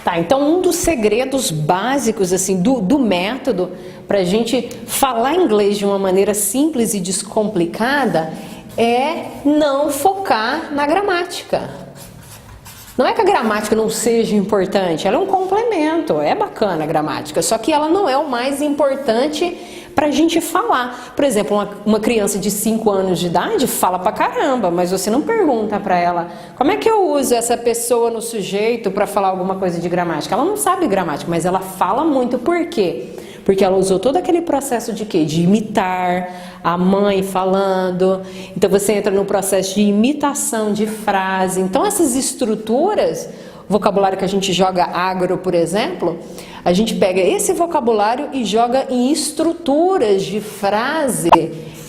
Tá, então um dos segredos básicos assim do método para a gente falar inglês de uma maneira simples e descomplicada é não focar na gramática. Não é que a gramática não seja importante, ela é um complemento, é bacana a gramática, só que ela não é o mais importante para a gente falar. Por exemplo, uma criança de 5 anos de idade fala pra caramba, mas você não pergunta para ela como é que eu uso essa pessoa no sujeito para falar alguma coisa de gramática. Ela não sabe gramática, mas ela fala muito. Por quê? Porque ela usou todo aquele processo de quê? De imitar a mãe falando. Então você entra no processo de imitação de frase. Então essas estruturas, vocabulário que a gente joga agro, por exemplo, a gente pega esse vocabulário e joga em estruturas de frase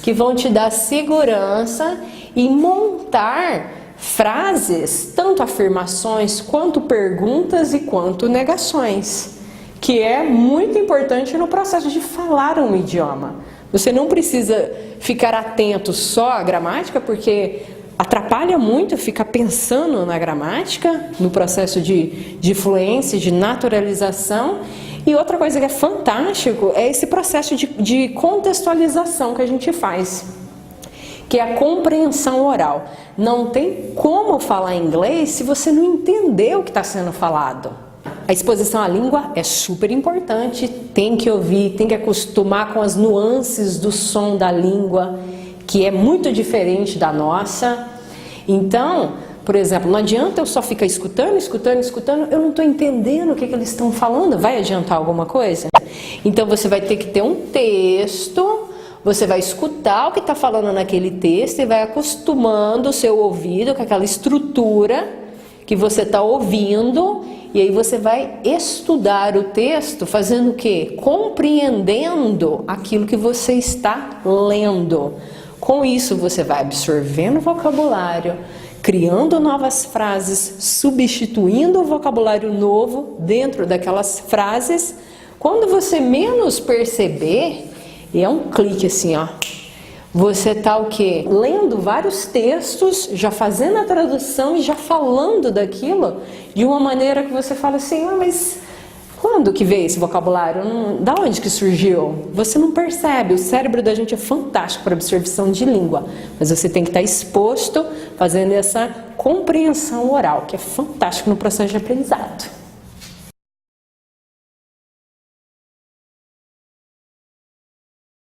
que vão te dar segurança e montar frases, tanto afirmações, quanto perguntas e quanto negações, que é muito importante no processo de falar um idioma. Você não precisa ficar atento só à gramática, porque atrapalha muito ficar pensando na gramática, no processo de fluência, de naturalização. E outra coisa que é fantástico é esse processo de contextualização que a gente faz, que é a compreensão oral. Não tem como falar inglês se você não entender o que está sendo falado. A exposição à língua é super importante, tem que ouvir, tem que acostumar com as nuances do som da língua, que é muito diferente da nossa. Então, por exemplo, não adianta eu só ficar escutando, eu não estou entendendo o que eles estão falando. Vai adiantar alguma coisa? Então você vai ter que ter um texto, você vai escutar o que está falando naquele texto e vai acostumando o seu ouvido com aquela estrutura que você está ouvindo. E aí você vai estudar o texto fazendo o quê? Compreendendo aquilo que você está lendo. Com isso você vai absorvendo vocabulário, criando novas frases, substituindo o vocabulário novo dentro daquelas frases. Quando você menos perceber, é um clique assim, ó. Você tá o quê? Lendo vários textos, já fazendo a tradução e já falando daquilo de uma maneira que você fala assim, mas quando que veio esse vocabulário? Da onde que surgiu? Você não percebe. O cérebro da gente é fantástico para absorção de língua, mas você tem que estar exposto fazendo essa compreensão oral, que é fantástico no processo de aprendizado.